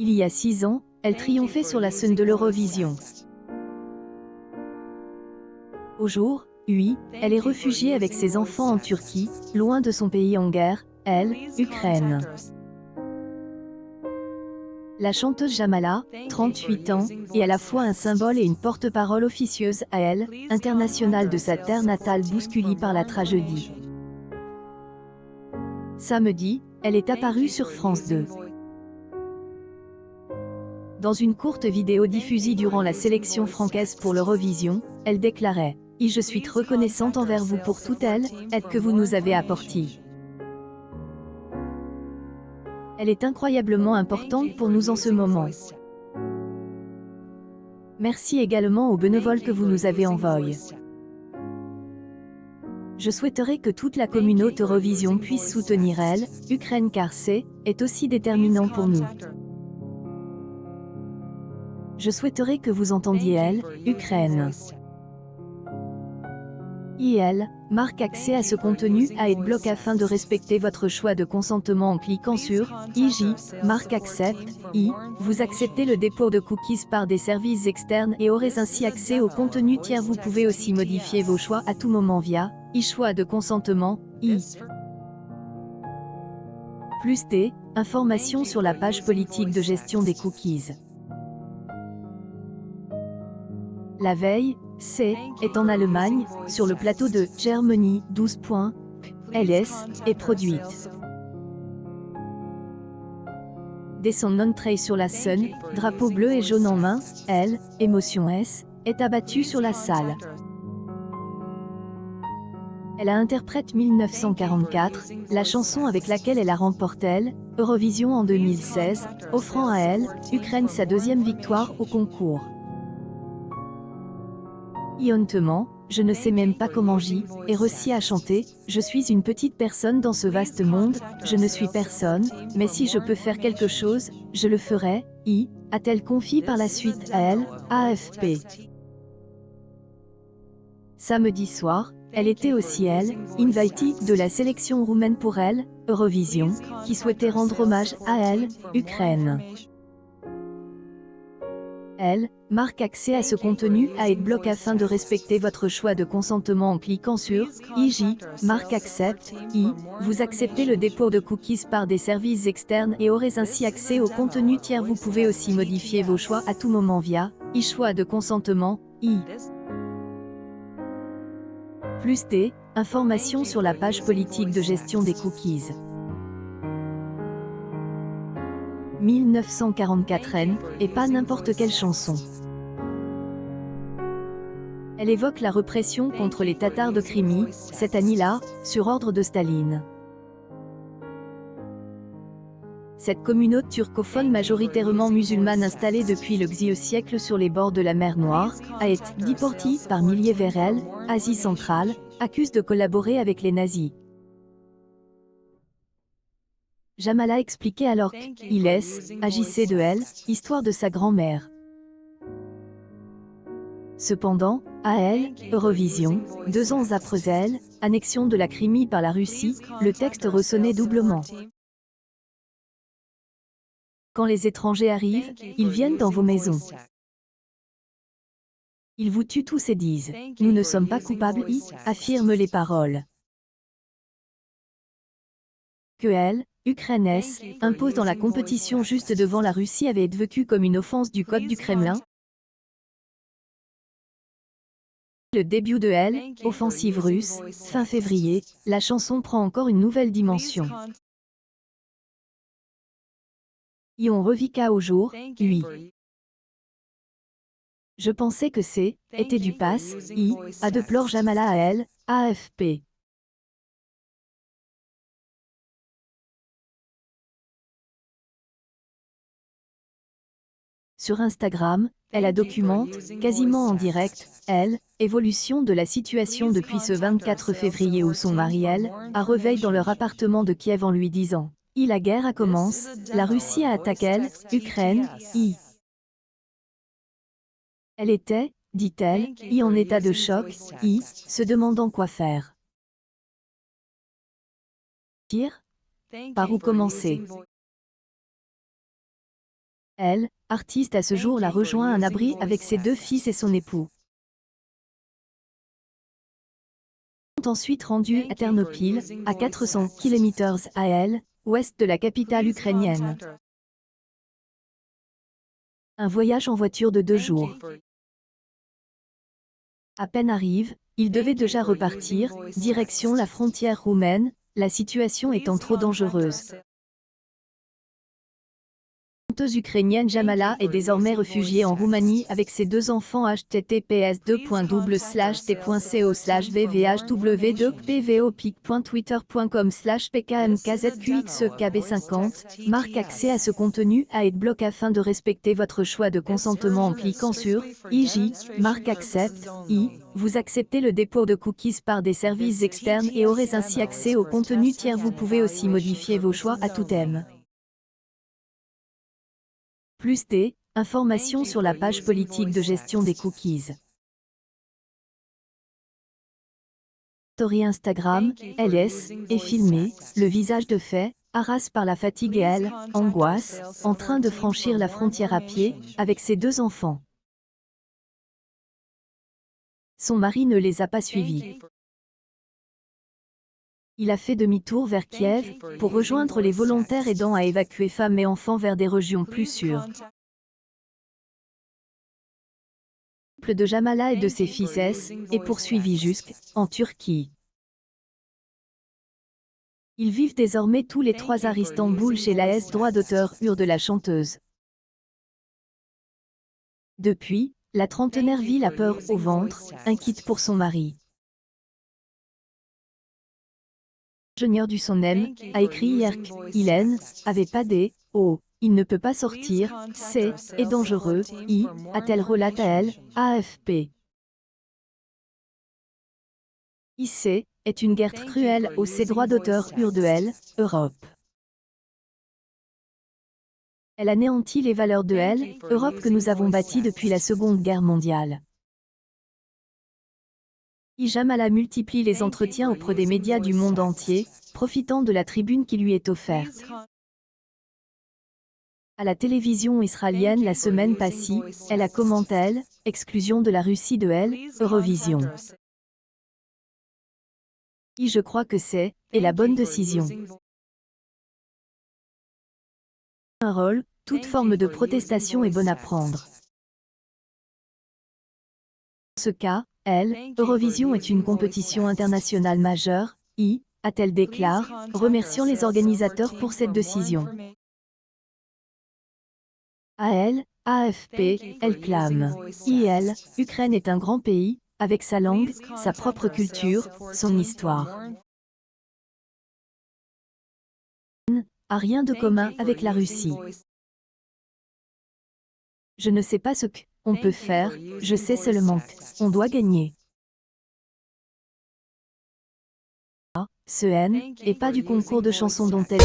Il y a 6 ans, elle triomphait sur la scène de l'Eurovision. Aujourd'hui, elle est réfugiée avec ses enfants en Turquie, loin de son pays en guerre, elle, Ukraine. La chanteuse Jamala, 38 ans, est à la fois un symbole et une porte-parole officieuse à elle, internationale de sa terre natale bousculée par la tragédie. Samedi, elle est apparue sur France 2. Dans une courte vidéo diffusée durant la sélection francaise pour l'Eurovision, elle déclarait « Je suis reconnaissante envers vous pour toute aide que vous nous avez apportée. Elle est incroyablement importante pour nous en ce moment. Merci également aux bénévoles que vous nous avez envoyés. Je souhaiterais que toute la communauté Eurovision puisse soutenir elle, Ukraine car est aussi déterminant pour nous. Je souhaiterais que vous entendiez elle, Ukraine. Elle marque accès à ce contenu à AdBlock afin de respecter votre choix de consentement en cliquant sur marque accept. Vous acceptez le dépôt de cookies par des services externes et aurez ainsi accès au contenu tiers. Vous pouvez aussi modifier vos choix à tout moment via choix de consentement. Plus informations sur la page politique de gestion des cookies. La veille, est en Allemagne, sur le plateau de Germany 12.ls, est produite. Dès son entrée sur la scène, drapeau bleu et jaune en main, elle, émotion est abattue sur la salle. Elle a interprète 1944, la chanson avec laquelle elle a remporté Eurovision en 2016, offrant à elle, Ukraine sa deuxième victoire au concours. Honnêtement, je ne sais même pas comment j'ai réussi à chanter, je suis une petite personne dans ce vaste monde, je ne suis personne, mais si je peux faire quelque chose, je le ferai, a-t-elle confié par la suite à elle, AFP. Samedi soir, elle était aussi invitée de la sélection roumaine pour elle, Eurovision, qui souhaitait rendre hommage à elle, Ukraine. Elle marque accès à ce contenu à AdBlock afin de respecter votre choix de consentement en cliquant sur marque accept. Vous acceptez le dépôt de cookies par des services externes et aurez ainsi accès au contenu tiers. Vous pouvez aussi modifier vos choix à tout moment via choix de consentement. Plus informations sur la page politique de gestion des cookies. 1944 et pas n'importe quelle chanson. Elle évoque la répression contre les Tatars de Crimée, cette année-là, sur ordre de Staline. Cette communauté turcophone majoritairement musulmane installée depuis le Xe siècle sur les bords de la mer Noire, a été déportée par milliers vers elle, Asie centrale, accuse de collaborer avec les nazis. Jamala expliquait alors qu'il agissait de elle, histoire de sa grand-mère. Cependant, à elle, Eurovision, 2 ans après elle, annexion de la Crimée par la Russie, le texte ressonnait doublement. Quand les étrangers arrivent, ils viennent dans vos maisons. Ils vous tuent tous et disent « Nous ne sommes pas coupables », affirment les paroles. Que elle, Ukraine impose dans la compétition juste devant la Russie avait été vécu comme une offense du code du Kremlin. Le début de elle, offensive russe, fin février, la chanson prend encore une nouvelle dimension. On revika au jour, oui. Je pensais que était du passe, a déplore Jamala à elle, AFP. Sur Instagram, elle a documente, quasiment en direct, évolution de la situation depuis ce 24 février où son mari a réveillé dans leur appartement de Kiev en lui disant « La guerre a commencé, la Russie a attaqué Ukraine, Elle était, dit-elle, en état de choc, se demandant quoi faire. Par où commencer? Elle, artiste à ce jour, l'a rejoint un abri avec ses 2 fils et son époux. Ils sont ensuite rendus à Ternopil, à 400 km à ouest de la capitale ukrainienne. Un voyage en voiture de 2 jours. À peine arrive, il devait déjà repartir, direction la frontière roumaine, la situation étant trop dangereuse. La chanteuse ukrainienne Jamala est désormais réfugiée en Roumanie avec ses 2 enfants. https://www.pvoslash.pkmkzqxkb50 marque accès à ce contenu à AdBlock afin de respecter votre choix de consentement en cliquant sur IJ, marque accept, vous acceptez le dépôt de cookies par des services externes et aurez ainsi accès au contenu tiers. Vous pouvez aussi modifier vos choix à tout thème. Plus informations sur la page politique de gestion des cookies. Story Instagram, LS, est filmé, le visage de fait, harasse par la fatigue et elle, angoisse, en train de franchir la frontière à pied, avec ses 2 enfants. Son mari ne les a pas suivis. Il a fait demi-tour vers Kiev, pour rejoindre les volontaires aidant à évacuer femmes et enfants vers des régions plus sûres. Le couple de Jamala et de ses fils est poursuivi jusqu'en Turquie. Ils vivent désormais tous les 3 à Istanbul chez l'AS droit d'auteur de la chanteuse. Depuis, la trentenaire vit la peur au ventre, inquiète pour son mari. L'ingénieur du son M a écrit hier qu'Hélène avait pas il ne peut pas sortir, est dangereux, a-t-elle relaté à elle, AFP. IC est une guerre cruelle aux droits d'auteur de Europe. Elle anéantit les valeurs de Europe que nous avons bâties depuis la Seconde Guerre mondiale. Jamala multiplie les entretiens auprès des médias du monde entier, profitant de la tribune qui lui est offerte. À la télévision israélienne la semaine passée, elle a commenté exclusion de la Russie de Eurovision. Je crois que c'est la bonne décision. Un rôle, toute forme de protestation est bonne à prendre. Dans ce cas, Eurovision est une compétition internationale majeure, a-t-elle déclaré, remerciant les organisateurs pour cette décision. AFP, elle clame. Ukraine est un grand pays, avec sa langue, sa propre culture, son histoire. A rien de commun avec la Russie. Je ne sais pas ce qu'on peut faire, je sais seulement qu'on doit gagner. Ce N, et pas du concours de chansons dont elle